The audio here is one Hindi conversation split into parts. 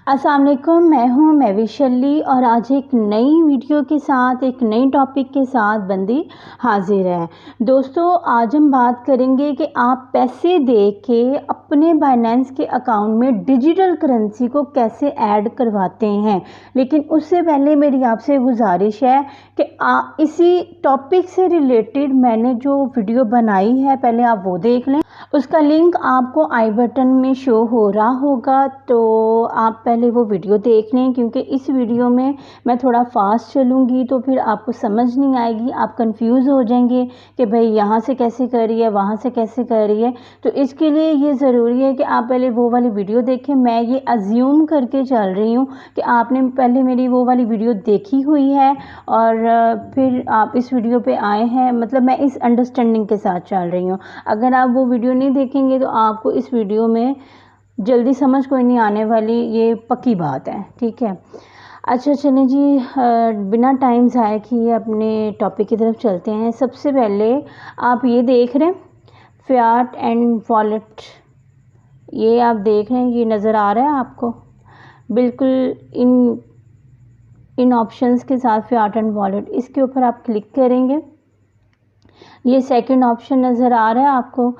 अस्सलाम वालेकुम, मैं हूँ महविश और आज एक नई वीडियो के साथ एक नई टॉपिक के साथ बंदी हाजिर है। दोस्तों, आज हम बात करेंगे कि आप पैसे दे के अपने बाइनेंस के अकाउंट में डिजिटल करेंसी को कैसे ऐड करवाते हैं। लेकिन उससे पहले मेरी आपसे गुजारिश है कि इसी टॉपिक से रिलेटेड मैंने जो वीडियो बनाई है पहले आप वो देख लें। उसका लिंक आपको आई बटन में शो हो रहा होगा, तो आप पहले वो वीडियो देख लें, क्योंकि इस वीडियो में मैं थोड़ा फास्ट चलूँगी तो फिर आपको समझ नहीं आएगी, आप कंफ्यूज हो जाएंगे कि भाई यहाँ से कैसे कर रही है, वहाँ से कैसे कर रही है। तो इसके लिए ये ज़रूरी है कि आप पहले वो वाली वीडियो देखें। मैं ये अज्यूम करके चल रही हूँ कि आपने पहले मेरी वो वाली वीडियो देखी हुई है और फिर आप इस वीडियो पे आए हैं, मतलब मैं इस अंडरस्टैंडिंग के साथ चल रही हूँ। अगर आप वो वीडियो नहीं देखेंगे तो आपको इस वीडियो में जल्दी समझ कोई नहीं आने वाली, ये पक्की बात है, ठीक है। अच्छा चलें जी, बिना टाइम ज़ाया किए अपने टॉपिक की तरफ चलते हैं। सबसे पहले आप ये देख रहे हैं फ़िएट एंड वॉलेट, ये आप देख रहे हैं, ये नज़र आ रहा है आपको बिल्कुल इन ऑप्शंस के साथ फ़िएट एंड वॉलेट। इसके ऊपर आप क्लिक करेंगे, ये सेकंड ऑप्शन नज़र आ रहा है आपको,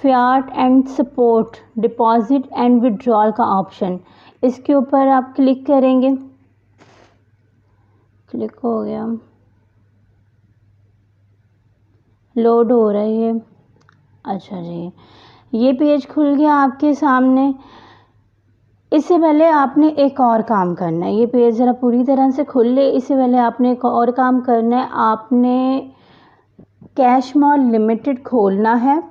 fiat and support deposit and withdrawal का ऑप्शन। इसके ऊपर आप क्लिक करेंगे, क्लिक हो गया, लोड हो रही है। अच्छा जी, ये पेज खुल गया आपके सामने। इससे पहले आपने एक और काम करना है, ये पेज ज़रा पूरी तरह से खुल ले, इससे पहले आपने एक और काम करना है। आपने कैश मॉल लिमिटेड खोलना है।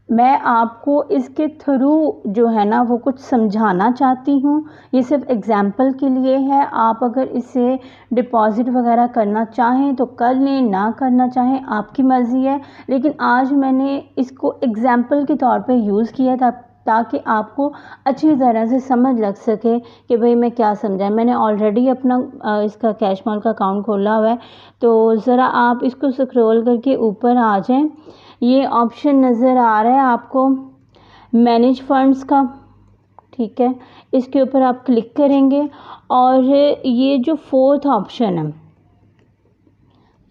मैं आपको इसके थ्रू जो है ना वो कुछ समझाना चाहती हूँ, ये सिर्फ एग्जाम्पल के लिए है। आप अगर इसे डिपॉज़िट वगैरह करना चाहें तो कर लें, ना करना चाहें आपकी मर्ज़ी है। लेकिन आज मैंने इसको एग्जाम्पल के तौर पे यूज़ किया था ताकि आपको अच्छी तरह से समझ लग सके कि भाई मैं क्या समझाएं। मैंने ऑलरेडी अपना इसका कैश मॉल का अकाउंट खोला हुआ है, तो ज़रा आप इसको स्क्रॉल करके ऊपर आ जाएं। ये ऑप्शन नज़र आ रहा है आपको मैनेज फंड्स का, ठीक है। इसके ऊपर आप क्लिक करेंगे और ये जो फोर्थ ऑप्शन है,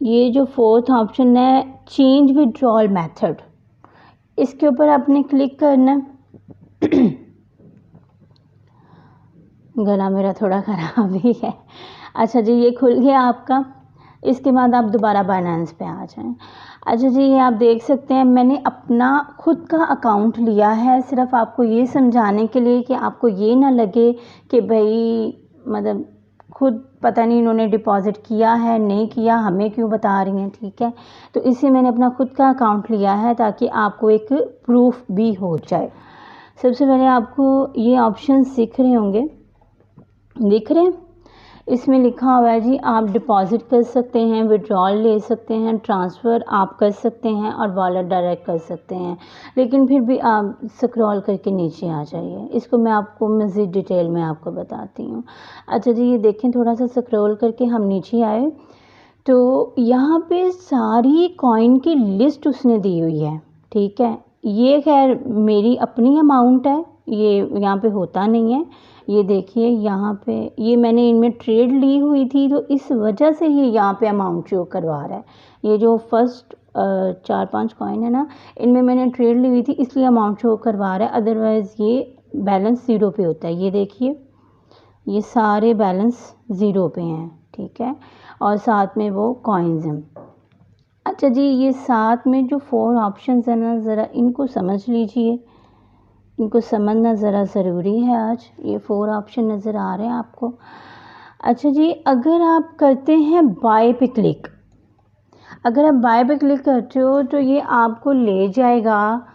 ये जो फोर्थ ऑप्शन है चेंज विड्रॉल मेथड, इसके ऊपर आपने क्लिक करना। गला मेरा थोड़ा ख़राब ही है। अच्छा जी, ये खुल गया आपका। इसके बाद आप दोबारा बाइनेंस पे आ जाएं। अच्छा जी, ये आप देख सकते हैं मैंने अपना खुद का अकाउंट लिया है, सिर्फ आपको ये समझाने के लिए कि आपको ये ना लगे कि भाई मतलब खुद पता नहीं इन्होंने डिपॉज़िट किया है नहीं किया, हमें क्यों बता रही हैं, ठीक है। तो इसी मैंने अपना खुद का अकाउंट लिया है ताकि आपको एक प्रूफ भी हो जाए। सबसे पहले आपको ये ऑप्शन दिख रहे होंगे, दिख रहे हैं, इसमें लिखा हुआ है जी आप डिपॉज़िट कर सकते हैं, विड्रॉल ले सकते हैं, ट्रांसफ़र आप कर सकते हैं और वॉलेट डायरेक्ट कर सकते हैं। लेकिन फिर भी आप स्क्रॉल करके नीचे आ जाइए, इसको मैं आपको मज़ीद डिटेल में आपको बताती हूँ। अच्छा जी, ये देखें, थोड़ा सा स्क्रॉल करके हम नीचे आए तो यहाँ पे सारी कॉइन की लिस्ट उसने दी हुई है, ठीक है। ये खैर मेरी अपनी अमाउंट है, ये यहाँ पे होता नहीं है। ये देखिए यहाँ पे ये मैंने इनमें ट्रेड ली हुई थी, तो इस वजह से ये यहाँ पे अमाउंट शो करवा रहा है। ये जो फर्स्ट 4-5 कॉइन है ना, इनमें मैंने ट्रेड ली हुई थी इसलिए अमाउंट शो करवा रहा है, अदरवाइज़ ये बैलेंस ज़ीरो पे होता है। ये देखिए ये सारे बैलेंस ज़ीरो पे हैं, ठीक है, और साथ में वो कॉइन्स हैं। अच्छा जी, ये साथ में जो 4 ऑप्शंस हैं ना, ज़रा इनको समझ लीजिए, इनको समझना ज़रा ज़रूरी है। आज ये 4 ऑप्शन नज़र आ रहे हैं आपको। अच्छा जी, अगर आप करते हैं बाय पे क्लिक, अगर आप बाय पे क्लिक करते हो तो ये आपको ले जाएगा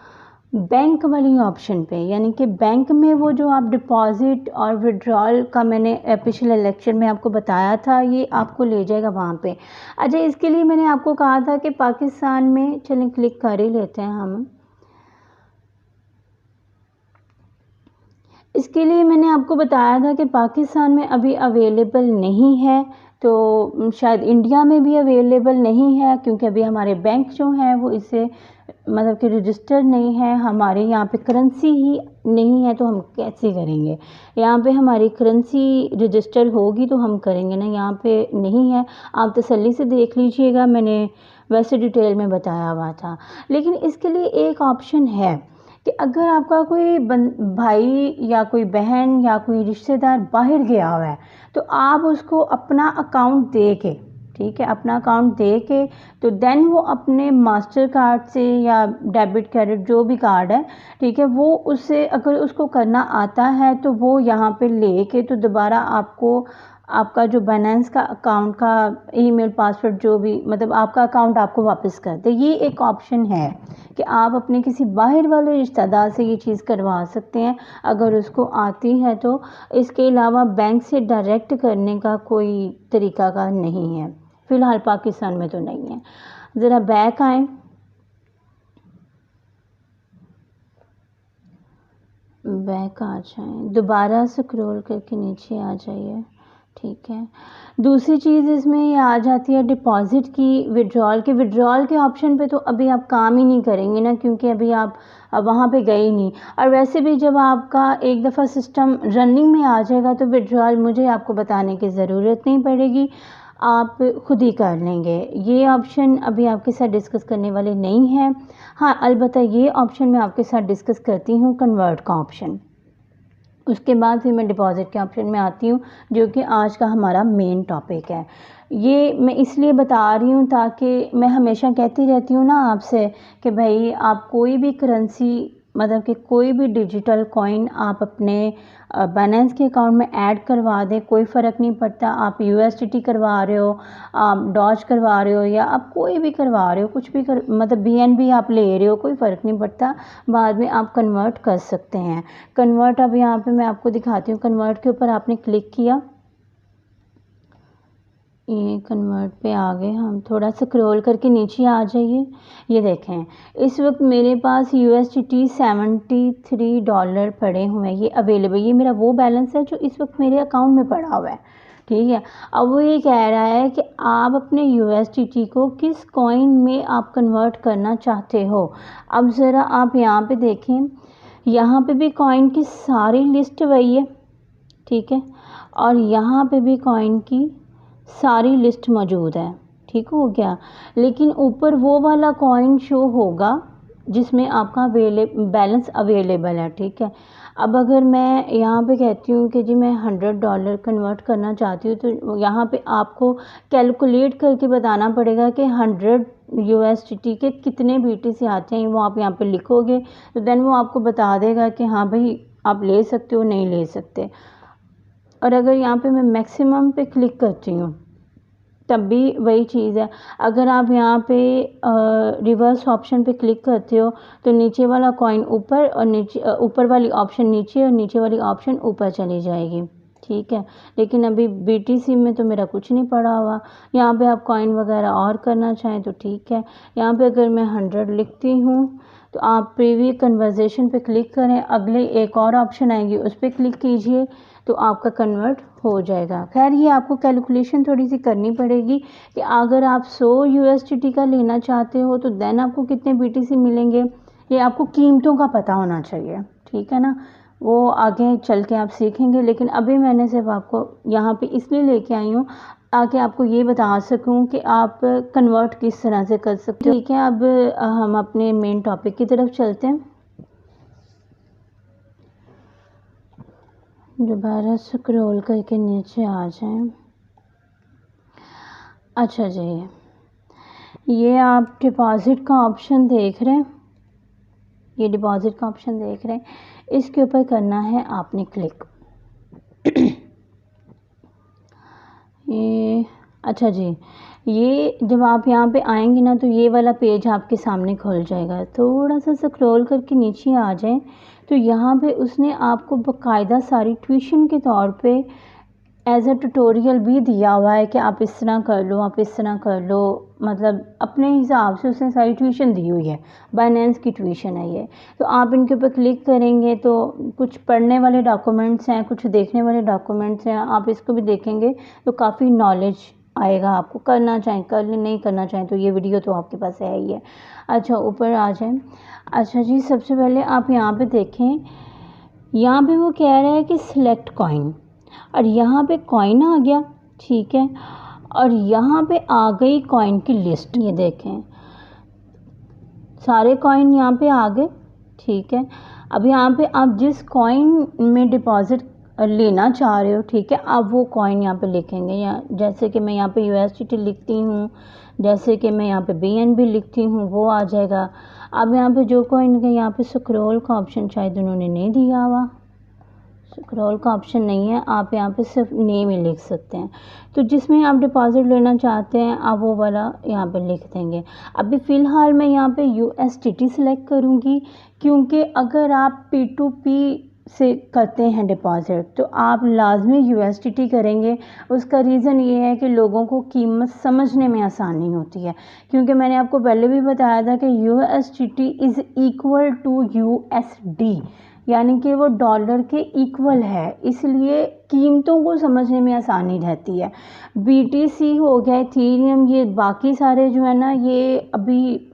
बैंक वाली ऑप्शन पे, यानी कि बैंक में वो जो आप डिपॉज़िट और विड्रॉल का मैंने पिछले लेक्चर में आपको बताया था, ये आपको ले जाएगा वहाँ पे। अच्छा, इसके लिए मैंने आपको कहा था कि पाकिस्तान में, चलें क्लिक कर ही लेते हैं हम। इसके लिए मैंने आपको बताया था कि पाकिस्तान में अभी अवेलेबल नहीं है, तो शायद इंडिया में भी अवेलेबल नहीं है, क्योंकि अभी हमारे बैंक जो हैं वो इसे मतलब कि रजिस्टर नहीं है, हमारे यहाँ पे करेंसी ही नहीं है, तो हम कैसे करेंगे। यहाँ पे हमारी करेंसी रजिस्टर होगी तो हम करेंगे ना, यहाँ पे नहीं है। आप तसल्ली से देख लीजिएगा, मैंने वैसे डिटेल में बताया हुआ था। लेकिन इसके लिए एक ऑप्शन है कि अगर आपका कोई भाई या कोई बहन या कोई रिश्तेदार बाहर गया हुआ है, तो आप उसको अपना अकाउंट दे के, ठीक है, अपना अकाउंट दे के, तो देन वो अपने मास्टर कार्ड से या डेबिट क्रेडिट जो भी कार्ड है, ठीक है, वो उससे अगर उसको करना आता है तो वो यहाँ पे लेके तो दोबारा आपको आपका जो बाइनेंस का अकाउंट का ईमेल पासवर्ड जो भी मतलब आपका अकाउंट आपको वापस कर दे। ये एक ऑप्शन है कि आप अपने किसी बाहर वाले रिश्तेदार से ये चीज़ करवा सकते हैं अगर उसको आती है तो। इसके अलावा बैंक से डायरेक्ट करने का कोई तरीक़ाकार नहीं है, फ़िलहाल पाकिस्तान में तो नहीं है। ज़रा बैक आएँ, बैक आ जाएं, दोबारा स्क्रॉल करके नीचे आ जाइए, ठीक है। दूसरी चीज़ इसमें ये आ जाती है डिपॉज़िट की, विड्रॉल के ऑप्शन पे तो अभी आप काम ही नहीं करेंगे ना, क्योंकि अभी आप वहाँ पे गए ही नहीं। और वैसे भी जब आपका एक दफ़ा सिस्टम रनिंग में आ जाएगा तो विड्रॉल मुझे आपको बताने की ज़रूरत नहीं पड़ेगी, आप खुद ही कर लेंगे। ये ऑप्शन अभी आपके साथ डिस्कस करने वाले नहीं हैं। हाँ, अलबत्ता ये ऑप्शन मैं आपके साथ डिस्कस करती हूँ, कन्वर्ट का ऑप्शन। उसके बाद फिर मैं डिपॉज़िट के ऑप्शन में आती हूँ, जो कि आज का हमारा मेन टॉपिक है। ये मैं इसलिए बता रही हूँ ताकि मैं हमेशा कहती रहती हूँ ना आपसे कि भाई आप कोई भी करेंसी मतलब कि कोई भी डिजिटल कॉइन आप अपने बाइनेंस के अकाउंट में ऐड करवा दें, कोई फ़र्क नहीं पड़ता। आप USDT करवा रहे हो, आप डॉज करवा रहे हो, या आप कोई भी करवा रहे हो, कुछ भी मतलब BNB आप ले रहे हो, कोई फ़र्क नहीं पड़ता, बाद में आप कन्वर्ट कर सकते हैं। कन्वर्ट अब यहाँ पे मैं आपको दिखाती हूँ। कन्वर्ट के ऊपर आपने क्लिक किया, ये कन्वर्ट पे आ गए हम, थोड़ा स्क्रॉल करके नीचे आ जाइए। ये देखें, इस वक्त मेरे पास USDT $73 पड़े हुए हैं, ये अवेलेबल। ये मेरा वो बैलेंस है जो इस वक्त मेरे अकाउंट में पड़ा हुआ है, ठीक है। अब वो ये कह रहा है कि आप अपने USDT को किस कॉइन में आप कन्वर्ट करना चाहते हो। अब ज़रा आप यहाँ पे देखें, यहाँ पे भी कॉइन की सारी लिस्ट वही है, ठीक है, और यहाँ पे भी कॉइन की सारी लिस्ट मौजूद है, ठीक हो गया। लेकिन ऊपर वो वाला कॉइन शो होगा जिसमें आपका बैलेंस अवेलेबल है, ठीक है। अब अगर मैं यहाँ पे कहती हूँ कि जी मैं $100 कन्वर्ट करना चाहती हूँ, तो यहाँ पे आपको कैलकुलेट करके बताना पड़ेगा कि 100 USDT के कितने BTC आते हैं, वो आप यहाँ पे लिखोगे तो देन वो आपको बता देगा कि हाँ भाई आप ले सकते हो, नहीं ले सकते। और अगर यहाँ पे मैं मैक्सिमम पे क्लिक करती हूँ तब भी वही चीज़ है। अगर आप यहाँ पे रिवर्स ऑप्शन पे क्लिक करते हो तो नीचे वाला कॉइन ऊपर और नीचे ऊपर वाली ऑप्शन नीचे और नीचे वाली ऑप्शन ऊपर चली जाएगी, ठीक है। लेकिन अभी BTC में तो मेरा कुछ नहीं पड़ा हुआ। यहाँ पे आप कॉइन वगैरह और करना चाहें तो ठीक है। यहाँ पे अगर मैं 100 लिखती हूँ तो आप प्रीव्यू कन्वर्जेशन पे क्लिक करें, अगले एक और ऑप्शन आएगी उस पर क्लिक कीजिए तो आपका कन्वर्ट हो जाएगा। खैर ये आपको कैलकुलेशन थोड़ी सी करनी पड़ेगी कि अगर आप 100 USDT का लेना चाहते हो तो देन आपको कितने BTC मिलेंगे, ये आपको कीमतों का पता होना चाहिए, ठीक है ना। वो आगे चल के आप सीखेंगे, लेकिन अभी मैंने सिर्फ आपको यहाँ पे इसलिए लेके आई हूँ ताकि आपको ये बता सकूं कि आप कन्वर्ट किस तरह से कर सकते हो, ठीक है। अब हम अपने मेन टॉपिक की तरफ चलते हैं। दोबारा स्क्रॉल करके नीचे आ जाएं। अच्छा जी, ये आप डिपॉज़िट का ऑप्शन देख रहे हैं, ये डिपॉज़िट का ऑप्शन देख रहे हैं, इसके ऊपर करना है आपने क्लिक। ये अच्छा जी, ये जब आप यहाँ पे आएंगे ना तो ये वाला पेज आपके सामने खुल जाएगा। थोड़ा सा स्क्रॉल करके नीचे आ जाएं तो यहाँ पे उसने आपको बाकायदा सारी ट्यूशन के तौर पे एज अ ट्यूटोरियल भी दिया हुआ है कि आप इस तरह कर लो, आप इस तरह कर लो, मतलब अपने हिसाब से उसने सारी ट्यूशन दी हुई है। बाइनेंस की ट्यूशन है ये। तो आप इनके ऊपर क्लिक करेंगे तो कुछ पढ़ने वाले डॉक्यूमेंट्स हैं, कुछ देखने वाले डॉक्यूमेंट्स हैं, आप इसको भी देखेंगे तो काफ़ी नॉलेज आएगा, आपको करना चाहें कर लें, नहीं करना चाहें तो ये वीडियो तो आपके पास है ही है। अच्छा ऊपर आ जाएं। अच्छा जी, सबसे पहले आप यहाँ पे देखें, यहाँ पे वो कह रहा है कि सिलेक्ट कॉइन, और यहाँ पे कॉइन आ गया, ठीक है, और यहाँ पे आ गई कॉइन की लिस्ट। ये देखें सारे कॉइन यहाँ पे आ गए, ठीक है। अब यहाँ पे आप जिस कॉइन में डिपॉजिट लेना चाह रहे हो, ठीक है, आप वो कॉइन यहाँ पे लिखेंगे। या जैसे कि मैं यहाँ पे USDT लिखती हूँ, जैसे कि मैं यहाँ पे BNB लिखती हूँ, वो आ जाएगा। अब यहाँ पे जो कॉइन का यहाँ पे स्क्रॉल का ऑप्शन शायद उन्होंने नहीं दिया हुआ, स्क्रॉल का ऑप्शन नहीं है, आप यहाँ पे सिर्फ नेम ही लिख सकते हैं। तो जिसमें आप डिपॉजिट लेना चाहते हैं आप वो वाला यहाँ पे लिख देंगे। अभी फ़िलहाल मैं यहाँ पे USDT सेलेक्ट करूँगी, क्योंकि अगर आप P2P से करते हैं डिपॉजिट तो आप लाजमी USDT करेंगे। उसका रीज़न ये है कि लोगों को कीमत समझने में आसानी होती है, क्योंकि मैंने आपको पहले भी बताया था कि USDT is equal to USD, यानी कि वो डॉलर के इक्वल है, इसलिए कीमतों को समझने में आसानी रहती है। BTC हो गया, इथेरियम, ये बाकी सारे जो है ना, ये अभी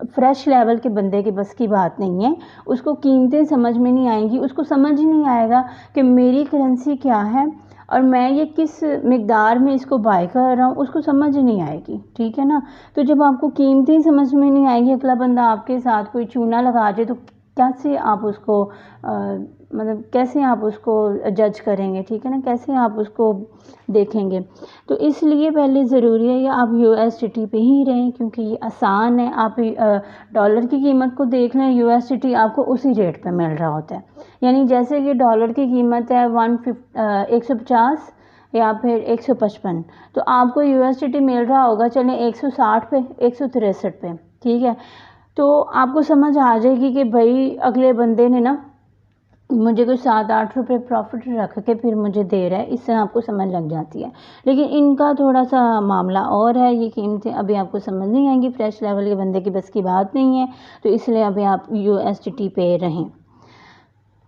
फ्रेश लेवल के बंदे के बस की बात नहीं है, उसको कीमतें समझ में नहीं आएंगी, उसको समझ ही नहीं आएगा कि मेरी करेंसी क्या है और मैं ये किस मिकदार में इसको बाय कर रहा हूँ, उसको समझ ही नहीं आएगी, ठीक है ना। तो जब आपको कीमतें समझ में नहीं आएंगी, अगला बंदा आपके साथ कोई चूना लगा जाए तो कैसे आप उसको मतलब कैसे आप उसको जज करेंगे, ठीक है ना, कैसे आप उसको देखेंगे। तो इसलिए पहले ज़रूरी है कि आप USDT पे ही रहें, क्योंकि ये आसान है। आप डॉलर की कीमत को देख लें, USDT आपको उसी रेट पे मिल रहा होता है। यानी जैसे कि डॉलर की कीमत है 150 या फिर 155, तो आपको USDT मिल रहा होगा चलें 160 पे, 163 पे, ठीक है। तो आपको समझ आ जाएगी कि भाई अगले बंदे ने ना मुझे कुछ 7-8 रुपये प्रॉफिट रख के फिर मुझे दे रहा है, इससे आपको समझ लग जाती है। लेकिन इनका थोड़ा सा मामला और है, ये कीमतें अभी आपको समझ नहीं आएंगी, फ्रेश लेवल के बंदे की बस की बात नहीं है, तो इसलिए अभी आप USDT पे रहें।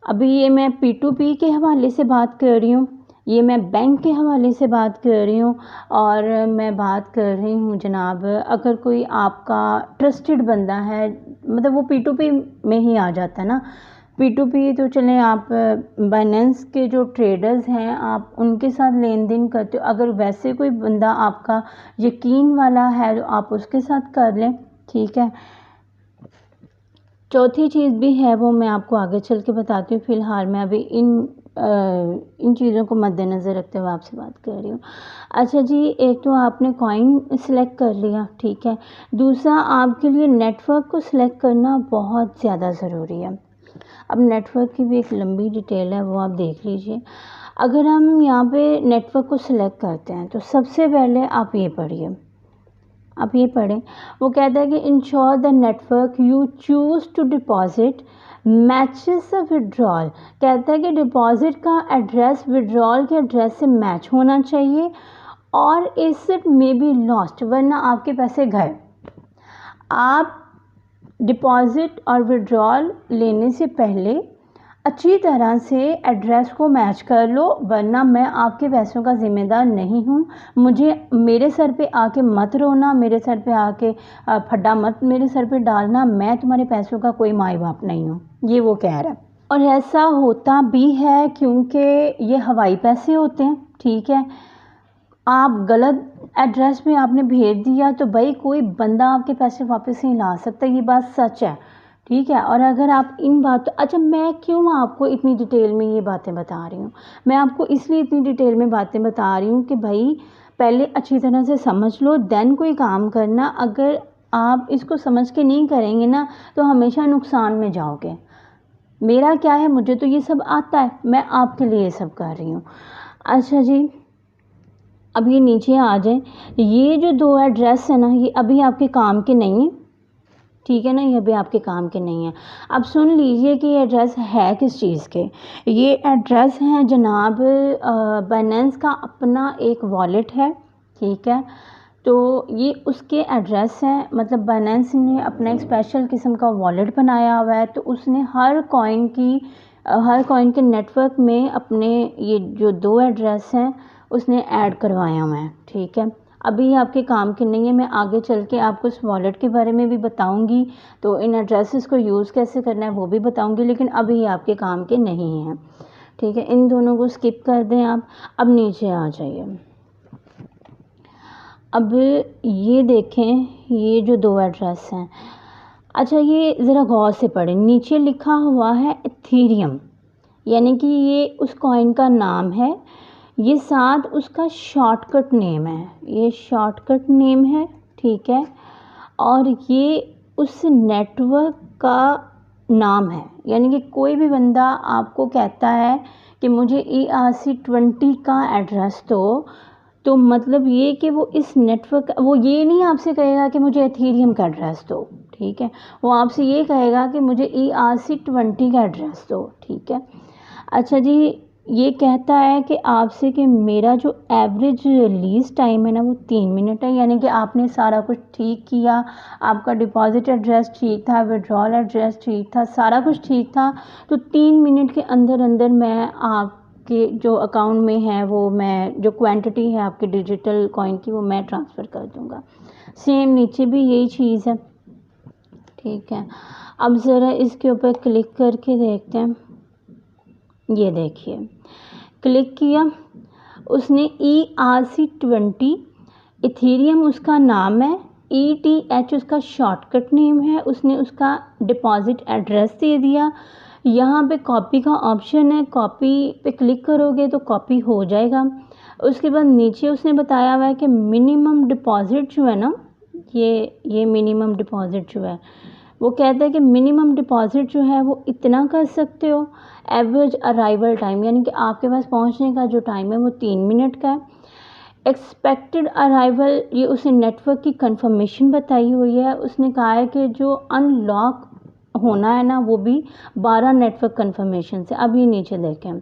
अभी ये मैं P2P के हवाले से बात कर रही हूँ, ये मैं बैंक के हवाले से बात कर रही हूँ, और मैं बात कर रही हूँ जनाब, अगर कोई आपका ट्रस्टेड बंदा है, मतलब वो P2P में ही आ जाता है ना। P2P तो चलें, आप बाइनेंस के जो ट्रेडर्स हैं आप उनके साथ लेन देन करते हो, अगर वैसे कोई बंदा आपका यकीन वाला है तो आप उसके साथ कर लें, ठीक है। चौथी चीज़ भी है, वो मैं आपको आगे चल के बताती हूँ। फ़िलहाल मैं अभी इन चीज़ों को मद्देनज़र रखते हुए आपसे बात कर रही हूँ। अच्छा जी, एक तो आपने कॉइन सिलेक्ट कर लिया, ठीक है। दूसरा आपके लिए नेटवर्क को सिलेक्ट करना बहुत ज़्यादा ज़रूरी है। अब नेटवर्क की भी एक लंबी डिटेल है, वो आप देख लीजिए। अगर हम यहाँ पे नेटवर्क को सिलेक्ट करते हैं तो सबसे पहले आप ये पढ़िए, आप ये पढ़ें, वो कहता है कि ensure the network you choose to deposit matches the withdrawal. कहता है कि डिपॉजिट का एड्रेस विड्रॉल के एड्रेस से मैच होना चाहिए, और एसेट में बी लॉस्ट, वरना आपके पैसे गए। आप डिपॉजिट और विड्रॉल लेने से पहले अच्छी तरह से एड्रेस को मैच कर लो, वरना मैं आपके पैसों का ज़िम्मेदार नहीं हूँ। मेरे सर पे आके मत रोना, मेरे सर पे आके फड्डा मत मेरे सर पे डालना, मैं तुम्हारे पैसों का कोई माई बाप नहीं हूँ, ये वो कह रहा है। और ऐसा होता भी है, क्योंकि ये हवाई पैसे होते हैं, ठीक है। आप गलत एड्रेस पे आपने भेज दिया तो भाई कोई बंदा आपके पैसे वापस नहीं ला सकता, ये बात सच है, ठीक है। और अगर आप इन बातों, अच्छा मैं क्यों आपको इतनी डिटेल में ये बातें बता रही हूँ, मैं आपको इसलिए इतनी डिटेल में बातें बता रही हूँ कि भाई पहले अच्छी तरह से समझ लो, देन कोई काम करना। अगर आप इसको समझ के नहीं करेंगे ना तो हमेशा नुकसान में जाओगे। मेरा क्या है, मुझे तो ये सब आता है, मैं आपके लिए ये सब कर रही हूँ। अच्छा जी, अब ये नीचे आ जाए, ये जो 2 एड्रेस है ना, ये अभी आपके काम के नहीं है, ठीक है ना, ये अभी आपके काम के नहीं है। अब सुन लीजिए कि ये एड्रेस है किस चीज़ के। ये एड्रेस है जनाब बाइनेंस का अपना एक वॉलेट है, ठीक है। तो ये उसके एड्रेस हैं, मतलब बाइनेंस ने अपना एक स्पेशल किस्म का वॉलेट बनाया हुआ है, तो उसने हर कॉइन के नेटवर्क में अपने ये जो 2 एड्रेस हैं उसने ऐड करवाया हुआ है, ठीक है। अभी आपके काम की नहीं है। मैं आगे चल के आपको इस वॉलेट के बारे में भी बताऊंगी, तो इन एड्रेसेस को यूज़ कैसे करना है वो भी बताऊंगी, लेकिन अभी ये आपके काम के नहीं हैं। ठीक है, इन दोनों को स्किप कर दें आप। अब नीचे आ जाइए। अब ये देखें, ये जो 2 एड्रेस हैं, अच्छा ये ज़रा गौर से पढ़ें। नीचे लिखा हुआ है इथेरियम, यानी कि ये उस कॉइन का नाम है, ये साथ उसका शॉर्टकट नेम है, ये शॉर्टकट नेम है। ठीक है, और ये उस नेटवर्क का नाम है, यानी कि कोई भी बंदा आपको कहता है कि मुझे ERC20 का एड्रेस दो, तो मतलब ये कि वो इस नेटवर्क, वो ये नहीं आपसे कहेगा कि मुझे एथेरियम का एड्रेस दो। ठीक है, वो आपसे ये कहेगा कि मुझे ERC20 का एड्रेस दो। ठीक है, अच्छा जी, ये कहता है कि आपसे कि मेरा जो एवरेज रिलीज़ टाइम है ना वो 3 मिनट है, यानी कि आपने सारा कुछ ठीक किया, आपका डिपॉजिट एड्रेस ठीक था, विड्रॉल एड्रेस ठीक था, सारा कुछ ठीक था, तो 3 मिनट के अंदर अंदर मैं आपके जो अकाउंट में है वो मैं जो क्वांटिटी है आपके डिजिटल कॉइन की वो मैं ट्रांसफ़र कर दूँगा। सेम नीचे भी यही चीज़ है। ठीक है, अब ज़रा इसके ऊपर क्लिक करके देखते हैं। ये देखिए, क्लिक किया, उसने ERC20 इथेरियम उसका नाम है, ETH उसका शॉर्टकट नेम है, उसने उसका डिपॉजिट एड्रेस दे दिया। यहाँ पे कॉपी का ऑप्शन है, कॉपी पे क्लिक करोगे तो कॉपी हो जाएगा। उसके बाद नीचे उसने बताया हुआ है कि मिनिमम डिपॉजिट जो है ना, ये मिनिमम डिपॉजिट जो है वो कहता है कि मिनिमम डिपॉजिट जो है वो इतना कर सकते हो। एवरेज अराइवल टाइम, यानी कि आपके पास पहुंचने का जो टाइम है वो 3 मिनट का है। एक्सपेक्टेड अराइवल, ये उसने नेटवर्क की कंफर्मेशन बताई हुई है। उसने कहा है कि जो अनलॉक होना है ना वो भी 12 नेटवर्क कंफर्मेशन से। अब ये नीचे देखें,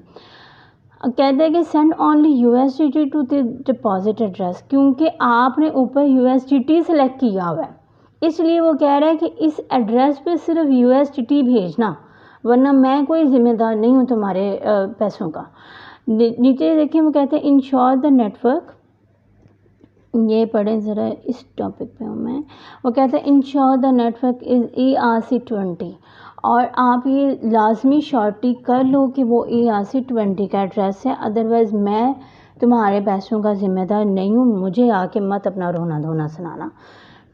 कहते हैं कि send only USDT to the deposit address, क्योंकि आपने ऊपर USDT सेलेक्ट किया हुआ है, इसलिए वो कह रहा है कि इस एड्रेस पे सिर्फ USDT भेजना, वरना मैं कोई ज़िम्मेदार नहीं हूँ तुम्हारे पैसों का। नीचे देखिए, वो कहते हैं इंश्योर द नेटवर्क, ये पढ़ें ज़रा, इस टॉपिक पे हूँ मैं। वो कहते हैं ensure the network is ERC20, और आप ये लाजमी श्योरिटी कर लो कि वो ERC20 का एड्रेस है, अदरवाइज़ मैं तुम्हारे पैसों का ज़िम्मेदार नहीं हूँ, मुझे आके मत अपना रोना धोना सुनाना।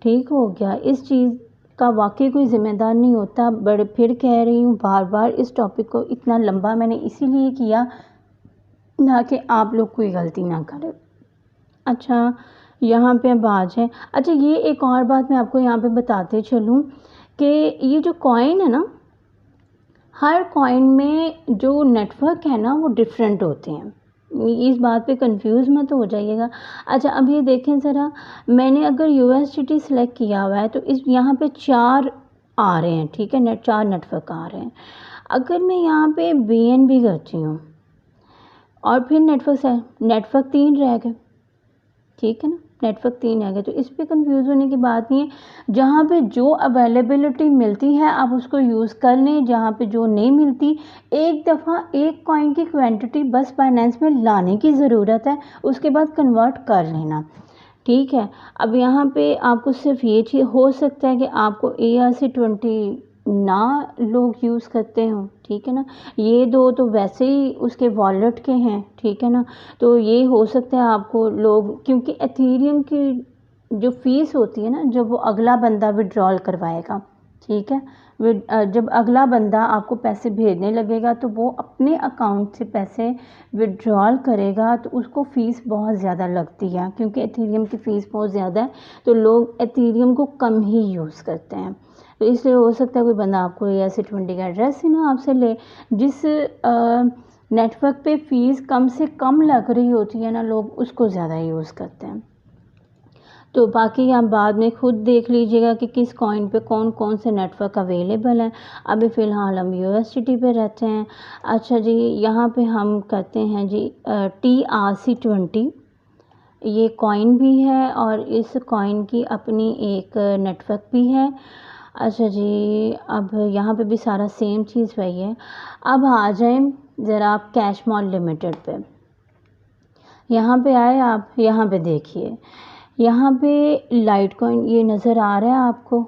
ठीक हो गया, इस चीज़ का वाकई कोई ज़िम्मेदार नहीं होता। बड़े फिर कह रही हूँ बार बार, इस टॉपिक को इतना लंबा मैंने इसीलिए किया ना कि आप लोग कोई गलती ना करें। अच्छा, यहाँ पे अब आ जाए। अच्छा, ये एक और बात मैं आपको यहाँ पे बताते चलूँ कि ये जो कॉइन है ना, हर कॉइन में जो नेटवर्क है ना वो डिफरेंट होते हैं, इस बात पे कंफ्यूज मत हो जाइएगा। अच्छा, अब ये देखें ज़रा, मैंने अगर USDT सेलेक्ट किया हुआ है तो इस यहाँ पे 4 आ रहे हैं। ठीक है, 4 नेटवर्क आ रहे हैं। अगर मैं यहाँ पे BNB करती हूँ और फिर नेटवर्क 3 रह गए। ठीक है ना, नेटवर्क 3 रह गए, तो इस पर कंफ्यूज होने की बात नहीं है। जहाँ पे जो अवेलेबिलिटी मिलती है आप उसको यूज़ कर लें, जहाँ पे जो नहीं मिलती, एक दफ़ा एक कॉइन की क्वांटिटी बस बाइनेंस में लाने की ज़रूरत है, उसके बाद कन्वर्ट कर लेना। ठीक है, अब यहाँ पे आपको सिर्फ ये चीज़ हो सकता है कि आपको ERC20 ना लोग यूज़ करते हो। ठीक है ना, ये 2 तो वैसे ही उसके वॉलेट के हैं। ठीक है ना, तो ये हो सकता है आपको लोग, क्योंकि एथेरियम की जो फ़ीस होती है ना, जब वो अगला बंदा विड्रॉल करवाएगा, ठीक है, जब अगला बंदा आपको पैसे भेजने लगेगा तो वो अपने अकाउंट से पैसे विड्रॉल करेगा, तो उसको फ़ीस बहुत ज़्यादा लगती है, क्योंकि एथेरियम की फ़ीस बहुत ज़्यादा है, तो लोग एथेरियम को कम ही यूज़ करते हैं। तो इसलिए हो सकता है कोई बंदा आपको ERC20 का एड्रेस ही ना आपसे ले, जिस नेटवर्क पे फ़ीस कम से कम लग रही होती है ना, लोग उसको ज़्यादा यूज़ करते हैं। तो बाकी आप बाद में खुद देख लीजिएगा कि किस कॉइन पे कौन कौन से नेटवर्क अवेलेबल हैं। अभी फ़िलहाल हम USDT पे रहते हैं। अच्छा जी, यहाँ पे हम करते हैं जी TRC20, ये कॉइन भी है और इस कॉइन की अपनी एक नेटवर्क भी है। अच्छा जी, अब यहाँ पे भी सारा सेम चीज़ वही है। अब आ जाएं ज़रा आप कैशमॉल लिमिटेड पे। यहाँ पे आए आप, यहाँ पे देखिए, यहाँ पे लाइट कॉइन ये नज़र आ रहा है आपको,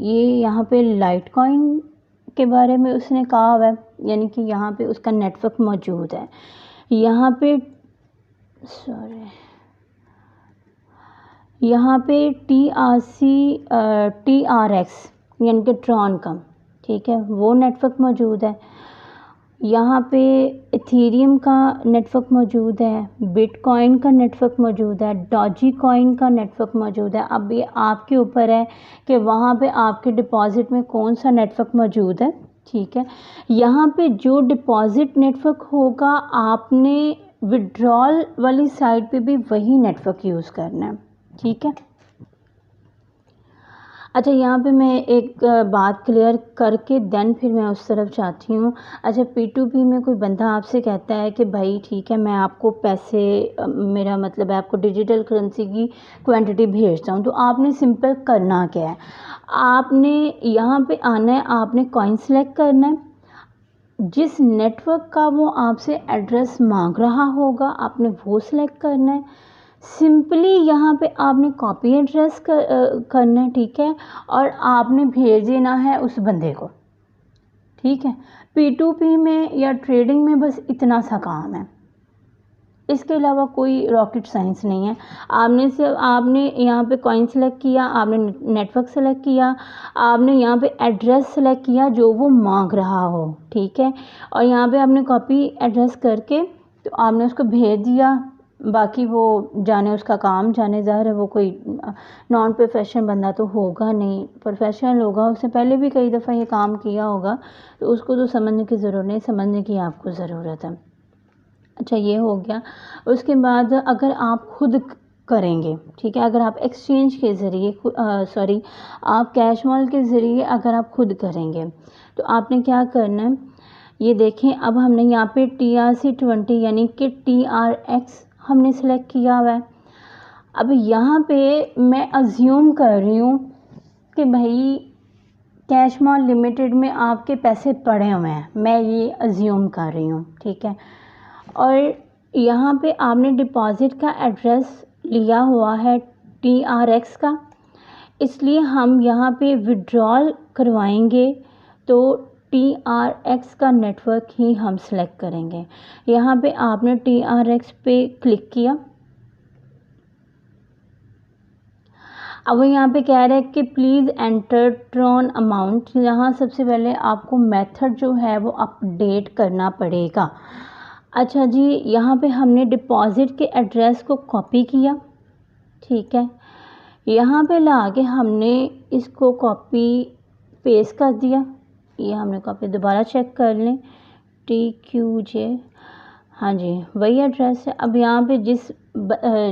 ये यहाँ पे लाइट कॉइन के बारे में उसने कहा हुआ है, यानी कि यहाँ पे उसका नेटवर्क मौजूद है। यहाँ पे यहाँ पे TRX यानी कि ट्रॉन का, ठीक है, वो नेटवर्क मौजूद है। यहाँ पे इथेरियम का नेटवर्क मौजूद है, बिटकॉइन का नेटवर्क मौजूद है, डॉजी कॉइन का नेटवर्क मौजूद है। अब ये आपके ऊपर है कि वहाँ पे आपके डिपॉजिट में कौन सा नेटवर्क मौजूद है, ठीक है। यहाँ पे जो डिपॉजिट नेटवर्क होगा आपने विड्रॉल वाली साइड पे भी वही नेटवर्क यूज़ करना है, ठीक है। अच्छा, यहाँ पे मैं एक बात क्लियर करके देन फिर मैं उस तरफ जाती हूँ। अच्छा, P2P में कोई बंदा आपसे कहता है कि भाई ठीक है, मैं आपको पैसे मेरा मतलब है आपको डिजिटल करेंसी की क्वांटिटी भेजता हूँ, तो आपने सिंपल करना क्या है, आपने यहाँ पे आना है, आपने कॉइन सेलेक्ट करना है, जिस नेटवर्क का वो आपसे एड्रेस मांग रहा होगा आपने वो सिलेक्ट करना है। सिंपली यहाँ पे आपने कॉपी एड्रेस करना है, ठीक है, और आपने भेज देना है उस बंदे को, ठीक है। P2P में या ट्रेडिंग में बस इतना सा काम है, इसके अलावा कोई रॉकेट साइंस नहीं है। आपने यहाँ पे कॉइन सेलेक्ट किया, आपने नेटवर्क सेलेक्ट किया, आपने यहाँ पे एड्रेस सेलेक्ट किया जो वो मांग रहा हो, ठीक है, और यहाँ पे आपने कॉपी एड्रेस करके तो आपने उसको भेज दिया। बाकी वो जाने उसका काम जाने, ज़ाहिर है वो कोई नॉन प्रोफेशनल बंदा तो होगा नहीं, प्रोफेशनल होगा, उसने पहले भी कई दफ़ा ये काम किया होगा, तो उसको तो समझने की ज़रूरत नहीं, समझने की आपको ज़रूरत है। अच्छा, ये हो गया। उसके बाद अगर आप खुद करेंगे, ठीक है, अगर आप एक्सचेंज के ज़रिए आप कैश मॉल के ज़रिए अगर आप खुद करेंगे तो आपने क्या करना है, ये देखें, अब हमने यहाँ पे TRC20 यानी कि TRX हमने सेलेक्ट किया हुआ है। अब यहाँ पे मैं अज्यूम कर रही हूँ कि भाई कैश मॉल लिमिटेड में आपके पैसे पड़े हुए हैं, मैं ये अज्यूम कर रही हूँ, ठीक है। और यहाँ पे आपने डिपॉज़िट का एड्रेस लिया हुआ है TRX का, इसलिए हम यहाँ पे विड्रॉल करवाएंगे तो TRX का नेटवर्क ही हम सेलेक्ट करेंगे। यहाँ पे आपने TRX पे क्लिक किया। अब वो यहाँ पे कह रहा है कि प्लीज़ एंटर ट्रॉन अमाउंट, यहाँ सबसे पहले आपको मेथड जो है वो अपडेट करना पड़ेगा। अच्छा जी, यहाँ पे हमने डिपॉज़िट के एड्रेस को कॉपी किया, ठीक है, यहाँ पे ला के हमने इसको कॉपी पेस्ट कर दिया। ये हमने कॉपी दोबारा चेक कर लें, TQJ, हाँ जी वही एड्रेस है। अब यहाँ पे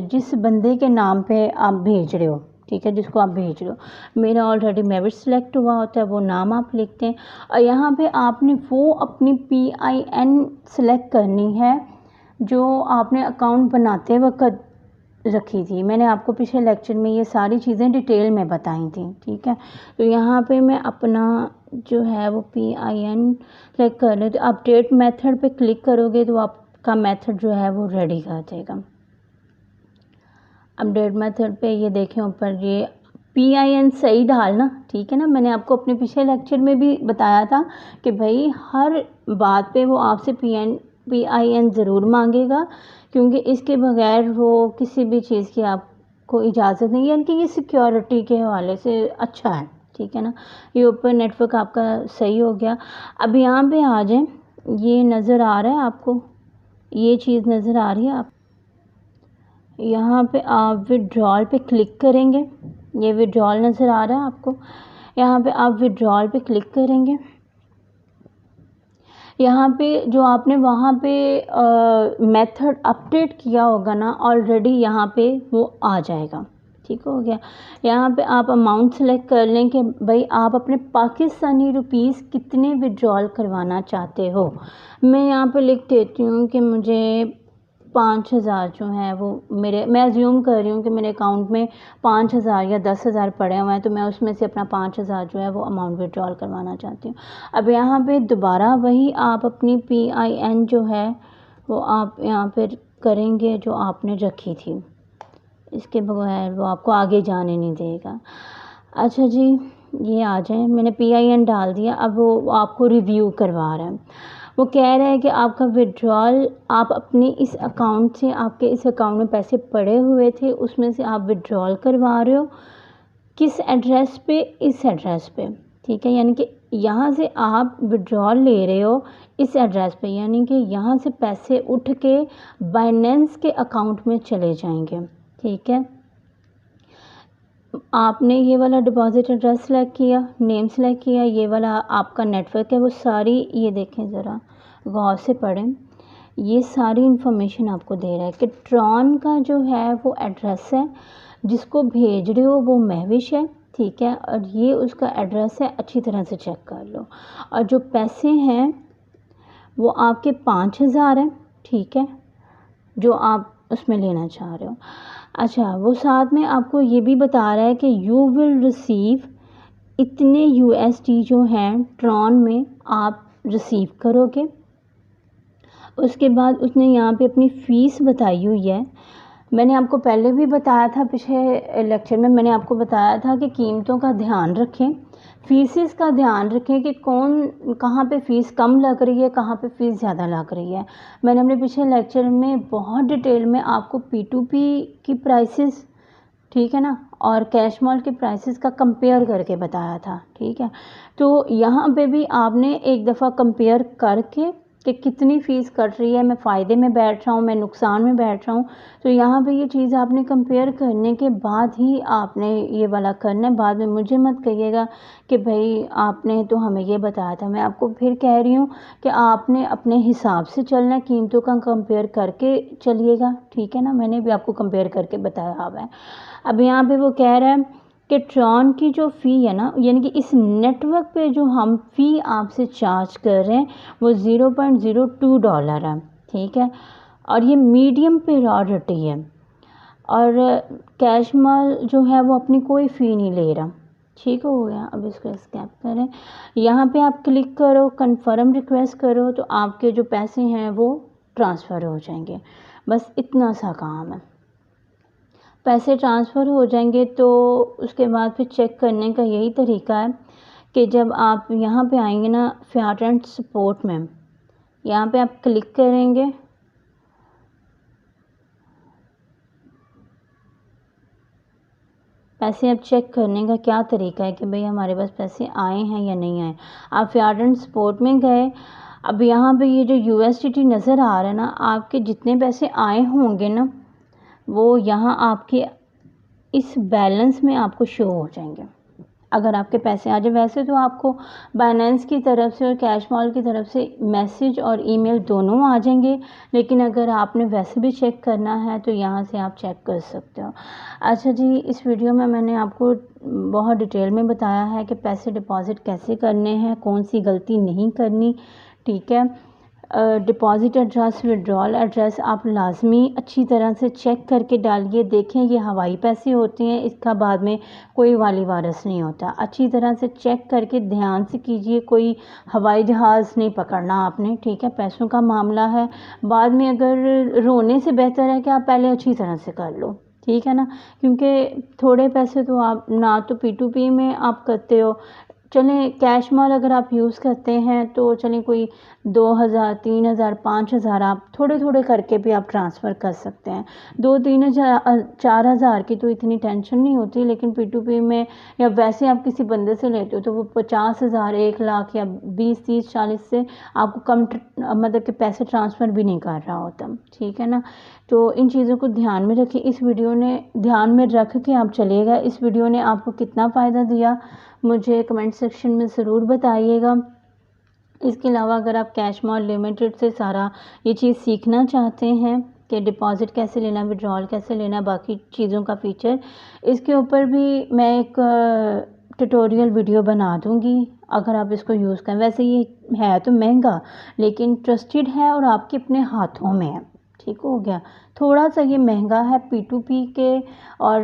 जिस बंदे के नाम पे आप भेज रहे हो, ठीक है, जिसको आप भेज रहे हो, मेरा ऑलरेडी मेविट सेलेक्ट हुआ होता है, वो नाम आप लिखते हैं और यहाँ पे आपने वो अपनी PIN सेलेक्ट करनी है जो आपने अकाउंट बनाते वक्त रखी थी। मैंने आपको पिछले लेक्चर में ये सारी चीज़ें डिटेल में बताई थी, ठीक है। तो यहाँ पे मैं अपना जो है वो PIN सेलेक्ट कर लें, तो अपडेट मेथड पे क्लिक करोगे तो आपका मेथड जो है वो रेडी कर देगा। अपडेट मेथड पे ये देखें ऊपर ये PIN सही डालना, ठीक है ना। मैंने आपको अपने पिछले लेक्चर में भी बताया था कि भाई हर बात पे वो आपसे PIN ज़रूर मांगेगा, क्योंकि इसके बगैर वो किसी भी चीज़ की आपको इजाज़त नहीं है, यानी कि ये सिक्योरिटी के हवाले से अच्छा है, ठीक है ना। ये ऊपर नेटवर्क आपका सही हो गया। अब यहाँ पे आ जाएं, ये नज़र आ रहा है आपको, ये चीज़ नज़र आ रही है आप, यहाँ पे आप विड्रॉल पे क्लिक करेंगे, ये विड्रॉल नज़र आ रहा है आपको, यहाँ पे आप विड्रॉल पे क्लिक करेंगे। यहाँ पे जो आपने वहाँ पे मेथड अपडेट किया होगा ना ऑलरेडी, यहाँ पे वो आ जाएगा, ठीक हो गया। यहाँ पे आप अमाउंट सेलेक्ट कर लें कि भाई आप अपने पाकिस्तानी रुपीस कितने विड्रॉल करवाना चाहते हो। मैं यहाँ पे लिख देती हूँ कि मुझे 5000 जो है वो मैं अज्यूम कर रही हूँ कि मेरे अकाउंट में 5000 या 10,000 पड़े हुए हैं, तो मैं उसमें से अपना 5000 जो है वो अमाउंट विड्रॉल करवाना चाहती हूँ। अब यहाँ पे दोबारा वही आप अपनी PIN जो है वो आप यहाँ पे करेंगे जो आपने रखी थी, इसके बगैर वो आपको आगे जाने नहीं देगा। अच्छा जी, ये आ जाए, मैंने PIN डाल दिया। अब वो आपको रिव्यू करवा रहा है। वो कह रहा है कि आपका विड्रॉल, आप अपने इस अकाउंट से, आपके इस अकाउंट में पैसे पड़े हुए थे, उसमें से आप विड्रॉल करवा रहे हो किस एड्रेस पे, इस एड्रेस पे, ठीक है। यानी कि यहाँ से आप विड्रॉल ले रहे हो इस एड्रेस पे, यानी कि यहाँ से पैसे उठ के बाइनेंस के अकाउंट में चले जाएंगे, ठीक है। आपने ये वाला डिपॉजिट एड्रेस सेलेक्ट किया, नेम सेलेक्ट किया, ये वाला आपका नेटवर्क है, वो सारी, ये देखें ज़रा गौर से पढ़ें, ये सारी इन्फॉर्मेशन आपको दे रहा है कि ट्रॉन का जो है वो एड्रेस है, जिसको भेज रहे हो वो महविश है, ठीक है, और ये उसका एड्रेस है, अच्छी तरह से चेक कर लो। और जो पैसे हैं वो आपके 5,000 हैं, ठीक है, जो आप उसमें लेना चाह रहे हो। अच्छा, वो साथ में आपको ये भी बता रहा है कि यू विल रिसीव इतने USD जो हैं ट्रॉन में आप रिसीव करोगे। उसके बाद उसने यहाँ पे अपनी फ़ीस बताई हुई है। मैंने आपको पहले भी बताया था, पिछले लेक्चर में मैंने आपको बताया था कि कीमतों का ध्यान रखें, फ़ीसेस का ध्यान रखें कि कौन कहाँ पे फ़ीस कम लग रही है, कहाँ पे फ़ीस ज़्यादा लग रही है। मैंने अपने पिछले लेक्चर में बहुत डिटेल में आपको P2P की प्राइसेस, ठीक है ना, और कैश मॉल के प्राइसेस का कंपेयर करके बताया था, ठीक है। तो यहाँ पे भी आपने एक दफ़ा कंपेयर करके कि कितनी फ़ीस कट रही है, मैं फ़ायदे में बैठ रहा हूँ, मैं नुकसान में बैठ रहा हूँ, तो यहाँ पे ये चीज़ आपने कंपेयर करने के बाद ही आपने ये वाला करना है। बाद में मुझे मत कहिएगा कि भाई आपने तो हमें ये बताया था। मैं आपको फिर कह रही हूँ कि आपने अपने हिसाब से चलना है, कीमतों का कंपेयर करके चलिएगा, ठीक है ना। मैंने भी आपको कंपेयर करके बताया हुआ है। अब यहाँ पे वो कह रहा है कि ट्रॉन की जो फ़ी है ना, यानी कि इस नेटवर्क पे जो हम फ़ी आपसे चार्ज कर रहे हैं वो $0.02 है, ठीक है, और ये मीडियम प्रायोरिटी है। और कैश मॉल जो है वो अपनी कोई फ़ी नहीं ले रहा, ठीक हो गया। अब इसको स्कैप करें, यहाँ पे आप क्लिक करो, कन्फर्म रिक्वेस्ट करो, तो आपके जो पैसे हैं वो ट्रांसफ़र हो जाएंगे। बस इतना सा काम है, पैसे ट्रांसफ़र हो जाएंगे। तो उसके बाद फिर चेक करने का यही तरीका है कि जब आप यहाँ पे आएंगे ना फ़ियाट एंड सपोर्ट में, यहाँ पे आप क्लिक करेंगे, पैसे अब चेक करने का क्या तरीका है कि भाई हमारे पास पैसे आए हैं या नहीं आए। आप फ़ियाट एंड सपोर्ट में गए, अब यहाँ पे ये जो USDT नज़र आ रहा है ना, आपके जितने पैसे आए होंगे ना वो यहाँ आपके इस बैलेंस में आपको शो हो जाएंगे, अगर आपके पैसे आ जाए। वैसे तो आपको बाइनेंस की तरफ से और कैश मॉल की तरफ से मैसेज और ईमेल दोनों आ जाएंगे, लेकिन अगर आपने वैसे भी चेक करना है तो यहाँ से आप चेक कर सकते हो। अच्छा जी, इस वीडियो में मैंने आपको बहुत डिटेल में बताया है कि पैसे डिपॉज़िट कैसे करने हैं, कौन सी गलती नहीं करनी, ठीक है। डिपॉज़िट एड्रेस, विड्रॉल एड्रेस आप लाजमी अच्छी तरह से चेक करके डालिए। देखें ये हवाई पैसे होते हैं, इसका बाद में कोई वाली वारस नहीं होता। अच्छी तरह से चेक करके ध्यान से कीजिए, कोई हवाई जहाज़ नहीं पकड़ना आपने, ठीक है। पैसों का मामला है, बाद में अगर रोने से बेहतर है कि आप पहले अच्छी तरह से कर लो, ठीक है ना। क्योंकि थोड़े पैसे तो आप ना तो P2P में आप करते हो, चलें कैश मॉल अगर आप यूज़ करते हैं तो चलें कोई 2,000, 3,000, 5,000 आप थोड़े थोड़े करके भी आप ट्रांसफ़र कर सकते हैं। 2-3,000 4,000 की तो इतनी टेंशन नहीं होती, लेकिन P2P में या वैसे आप किसी बंदे से लेते हो तो वो 50,000, 1,00,000 या 20, 30, 40 से आपको कम मतलब कि पैसे ट्रांसफ़र भी नहीं कर रहा होता, ठीक है ना। तो इन चीज़ों को ध्यान में रखें। इस वीडियो ने ध्यान में रख के आप चलिएगा। इस वीडियो ने आपको कितना फ़ायदा दिया मुझे कमेंट सेक्शन में ज़रूर बताइएगा। इसके अलावा अगर आप कैश मॉल लिमिटेड से सारा ये चीज़ सीखना चाहते हैं कि डिपॉज़िट कैसे लेना, विड्रॉल कैसे लेना, बाकी चीज़ों का फ़ीचर, इसके ऊपर भी मैं एक ट्यूटोरियल वीडियो बना दूँगी अगर आप इसको यूज़ करें। वैसे ये है तो महंगा, लेकिन ट्रस्टेड है और आपके अपने हाथों में है, ठीक हो गया। थोड़ा सा ये महंगा है P2P के और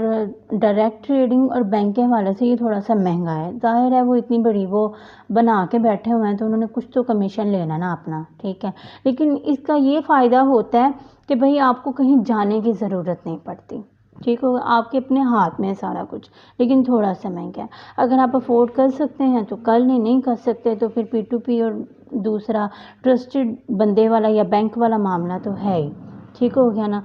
डायरेक्ट ट्रेडिंग और बैंक के हवाले से, ये थोड़ा सा महंगा है। ज़ाहिर है वो इतनी बड़ी वो बना के बैठे हुए हैं तो उन्होंने कुछ तो कमीशन लेना ना अपना, ठीक है। लेकिन इसका ये फ़ायदा होता है कि भाई आपको कहीं जाने की ज़रूरत नहीं पड़ती, ठीक होगा, आपके अपने हाथ में है सारा कुछ, लेकिन थोड़ा सा महंगा है। अगर आप अफोर्ड कर सकते हैं तो कर लें, नहीं कर सकते तो फिर P2P और दूसरा ट्रस्टेड बंदे वाला या बैंक वाला मामला तो है ही। ठीक हो गया ना।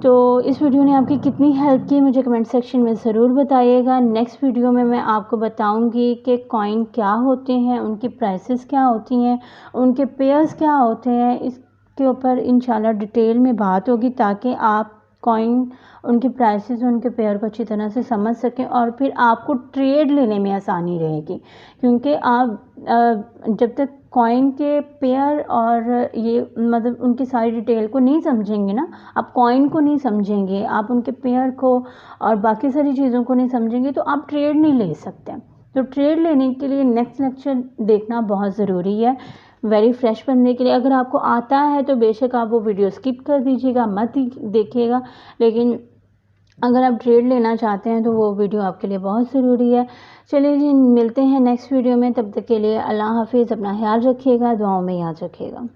तो इस वीडियो ने आपकी कितनी हेल्प की मुझे कमेंट सेक्शन में ज़रूर बताइएगा। नेक्स्ट वीडियो में मैं आपको बताऊंगी कि कॉइन क्या होते हैं, उनकी प्राइसेस क्या होती हैं, उनके पेयर्स क्या होते हैं। इसके ऊपर इंशाल्लाह डिटेल में बात होगी ताकि आप कॉइन, उनकी प्राइसेस, उनके पेयर को अच्छी तरह से समझ सकें और फिर आपको ट्रेड लेने में आसानी रहेगी। क्योंकि आप जब तक कॉइन के पेयर और ये मतलब उनकी सारी डिटेल को नहीं समझेंगे ना, आप कॉइन को नहीं समझेंगे, आप उनके पेयर को और बाकी सारी चीज़ों को नहीं समझेंगे तो आप ट्रेड नहीं ले सकते। तो ट्रेड लेने के लिए नेक्स्ट लेक्चर देखना बहुत ज़रूरी है वेरी फ्रेश बनने के लिए। अगर आपको आता है तो बेशक आप वो वीडियो स्किप कर दीजिएगा, मत देखिएगा, लेकिन अगर आप ट्रेड लेना चाहते हैं तो वो वीडियो आपके लिए बहुत ज़रूरी है। चलिए जी, मिलते हैं नेक्स्ट वीडियो में, तब तक के लिए अल्लाह हाफिज़, अपना ख्याल रखिएगा, दुआओं में याद रखिएगा।